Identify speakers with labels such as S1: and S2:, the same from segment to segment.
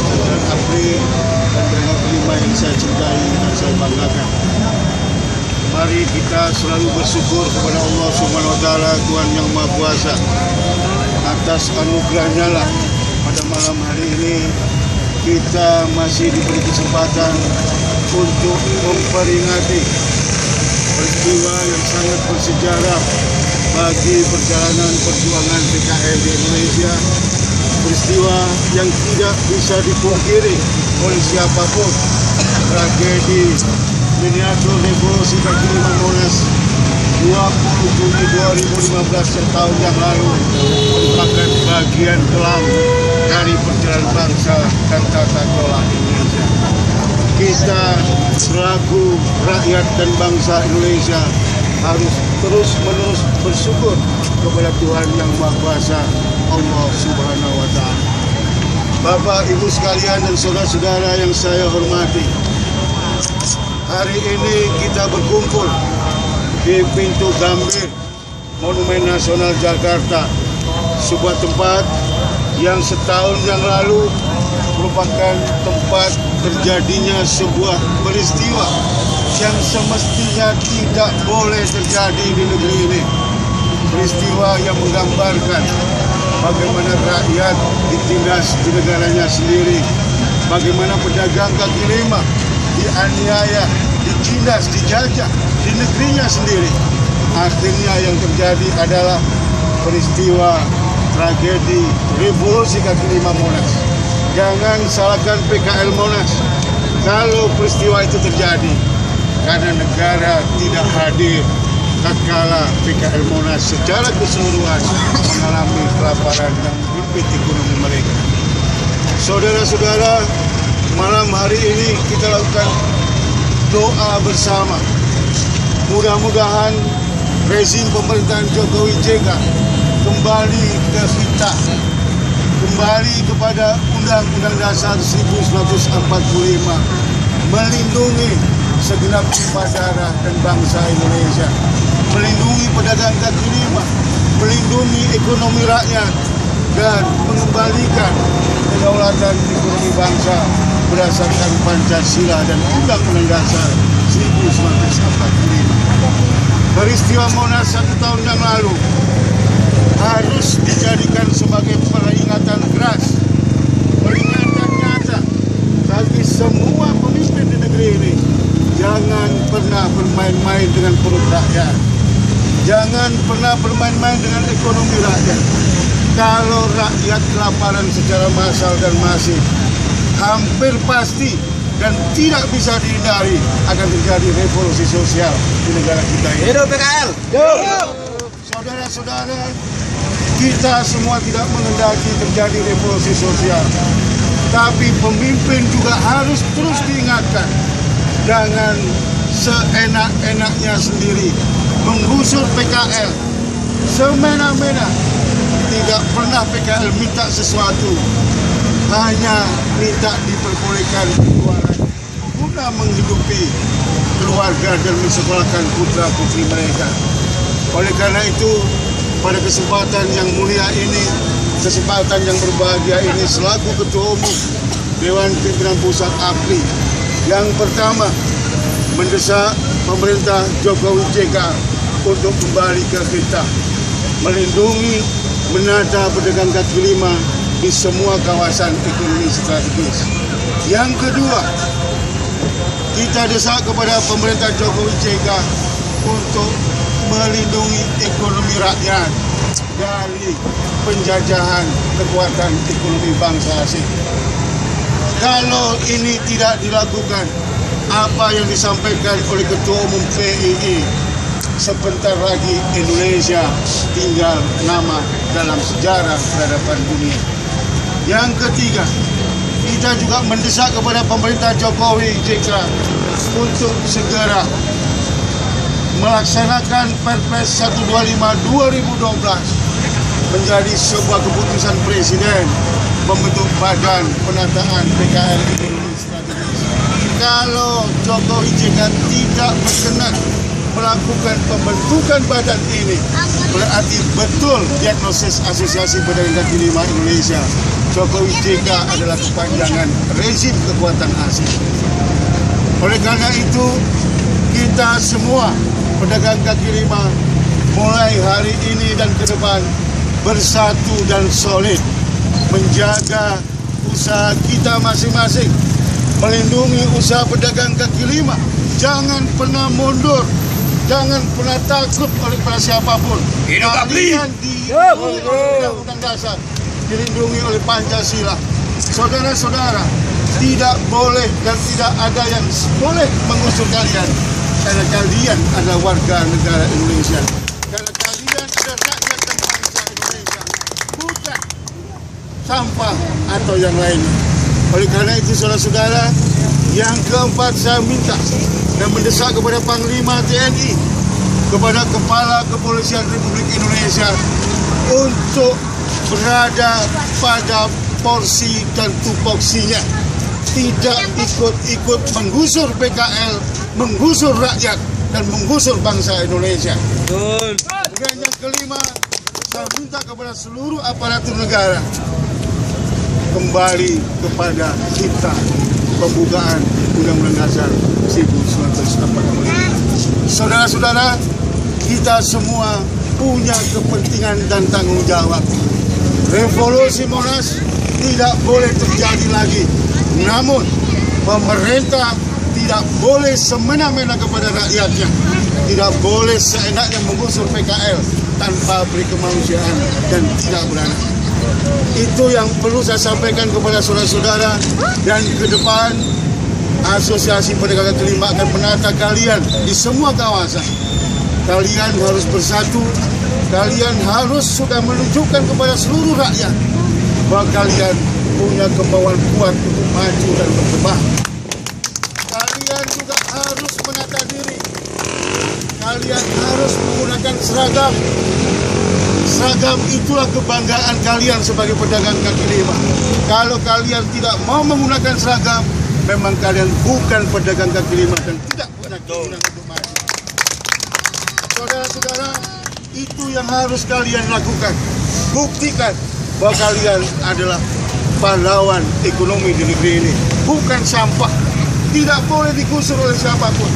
S1: bulan April dan tanggal kelima yang saya cintai dan saya banggakan. Mari kita selalu bersyukur kepada Allah Subhanahu wa Ta'ala, Tuhan yang Maha Kuasa, atas anugerahnya lah pada malam hari ini kita masih diberi kesempatan untuk memperingati peristiwa yang sangat bersejarah bagi perjalanan perjuangan PKI di Indonesia, peristiwa yang tidak bisa dipungkiri oleh siapapun, tragedi miniatur revolusi kaki lima Monas 20 Juni 2015 tahun yang lalu merupakan bagian kelam dari perjalanan bangsa dan tata kelola Indonesia. Kita selaku rakyat dan bangsa Indonesia harus terus-menerus bersyukur kepada Tuhan yang Maha Kuasa, Allah Subhanahu wa Ta'ala. Bapak, Ibu sekalian dan saudara-saudara yang saya hormati, hari ini kita berkumpul di pintu Gambir Monumen Nasional Jakarta, sebuah tempat yang setahun yang lalu merupakan tempat terjadinya sebuah peristiwa yang semestinya tidak boleh terjadi di negeri ini. Peristiwa yang menggambarkan bagaimana rakyat ditindas di negaranya sendiri, bagaimana pedagang kaki lima dianiaya, ditindas, dijajah di negerinya sendiri. Akhirnya yang terjadi adalah peristiwa tragedi revolusi kaki lima Monas. Jangan salahkan PKL Monas kalau peristiwa itu terjadi, karena negara tidak hadir tatkala PKL Monas secara keseluruhan mengalami kelaparan dan himpit ekonomi mereka. Saudara-saudara, malam hari ini kita lakukan doa bersama. Mudah-mudahan rezim pemerintahan Jokowi JK kembali ke kita, kembali kepada Undang-Undang Dasar 1945, melindungi segenap tumpah darah dan bangsa Indonesia, melindungi pedagang kaki lima, melindungi ekonomi rakyat, dan mengembalikan kedaulatan ekonomi bangsa berdasarkan Pancasila dan Undang-Undang Dasar 1945. Peristiwa Monas 1 tahun yang lalu harus dijadikan sebagai peringatan keras, peringatan nyata bagi semua pemimpin di negeri ini. Jangan pernah bermain-main dengan perut rakyat. Jangan pernah bermain-main dengan ekonomi rakyat. Kalau rakyat kelaparan secara massal dan masif, hampir pasti dan tidak bisa dihindari akan terjadi revolusi sosial di negara kita ini.
S2: Hidup PKL!
S1: Saudara-saudara, kita semua tidak menghendaki terjadi revolusi sosial, tapi pemimpin juga harus terus diingatkan, jangan seenak-enaknya sendiri menggusur PKL semena-mena. Tidak pernah PKL minta sesuatu, hanya minta diperbolehkan keluaran guna menghidupi keluarga dan mensekolahkan putra-putri mereka. Oleh karena itu, pada kesempatan yang mulia ini, kesempatan yang berbahagia ini, selaku Ketua Umum Dewan Pimpinan Pusat APRI, yang pertama mendesak pemerintah Jokowi JK untuk kembali ke kita, melindungi, menata pedagang kaki lima di semua kawasan ekonomi strategis. Yang kedua, kita desak kepada pemerintah Jokowi JK untuk melindungi ekonomi rakyat dari penjajahan kekuatan ekonomi bangsa asing. Kalau ini tidak dilakukan, apa yang disampaikan oleh Ketua Umum PII, sebentar lagi Indonesia tinggal nama dalam sejarah peradaban dunia. Yang ketiga, kita juga mendesak kepada pemerintah Jokowi JK untuk segera melaksanakan Perpres 125 2012 menjadi sebuah keputusan Presiden membentuk Badan Penataan PKL Ekonomi Strategis. Kalau Jokowi JK tidak berkenan melakukan pembentukan badan ini, berarti betul diagnosis Asosiasi Pedagang Kaki Lima Indonesia, Jokowi JK adalah kepanjangan rezim kekuatan asing. Oleh karena itu, kita semua pedagang kaki lima mulai hari ini dan ke depan bersatu dan solid menjaga usaha kita masing-masing, melindungi usaha pedagang kaki lima. Jangan pernah mundur, jangan pernah takut oleh pada siapapun. Kalian dilindungi oleh Undang-Undang Dasar, dilindungi oleh Pancasila. Saudara-saudara, tidak boleh dan tidak ada yang boleh mengusir kalian, karena kalian adalah warga negara Indonesia, karena kalian adalah rakyat dan bangsa Indonesia, bukan sampah atau yang lainnya. Oleh karena itu, saudara-saudara, yang keempat saya minta dan mendesak kepada Panglima TNI, kepada Kepala Kepolisian Republik Indonesia untuk berada pada porsi dan tupoksinya, tidak ikut-ikut menggusur PKL, menggusur rakyat, dan menggusur bangsa Indonesia. Kemudian yang kelima, saya minta kepada seluruh aparatur negara kembali kepada cipta pembukaan Undang-Undang Dasar 1945. Saudara-saudara, kita semua punya kepentingan dan tanggung jawab. Revolusi Monas tidak boleh terjadi lagi. Namun, pemerintah tidak boleh semena-mena kepada rakyatnya. Tidak boleh seenaknya menggusur PKL tanpa beri kemanusiaan dan tidak beranak. Itu yang perlu saya sampaikan kepada saudara-saudara, dan ke depan Asosiasi Pedagang Kaki Lima akan menata kalian di semua kawasan. Kalian harus bersatu, kalian harus sudah menunjukkan kepada seluruh rakyat bahwa kalian punya kemauan kuat untuk maju dan berkembang. Kalian juga harus menata diri. Kalian harus menggunakan seragam. Seragam itulah kebanggaan kalian sebagai pedagang kaki lima. Kalau kalian tidak mau menggunakan seragam, memang kalian bukan pedagang kaki lima dan tidak punya keinginan untuk maju. Saudara-saudara, itu yang harus kalian lakukan. Buktikan bahwa kalian adalah pahlawan ekonomi di negeri ini, bukan sampah. Tidak boleh digusur oleh siapapun.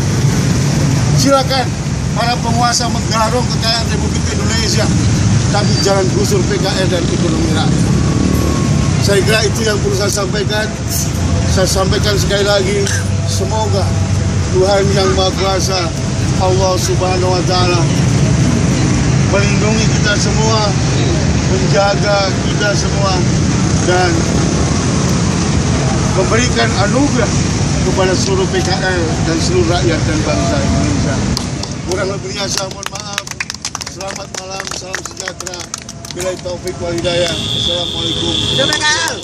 S1: Silakan para penguasa menggarong kekayaan Republik Indonesia, tapi jangan gusur PKL dan ekonomi rakyat. Saya kira itu yang perlu saya sampaikan. Saya sampaikan sekali lagi, semoga Tuhan Yang Maha Kuasa, Allah Subhanahu wa Ta'ala, melindungi kita semua, menjaga kita semua, dan memberikan anugerah kepada seluruh PKL dan seluruh rakyat dan bangsa Indonesia. Kurang lebihnya saya mohon maaf. Selamat malam, salam sejahtera. Billahi taufik wal hidayah. Assalamualaikum warahmatullahi wabarakatuh.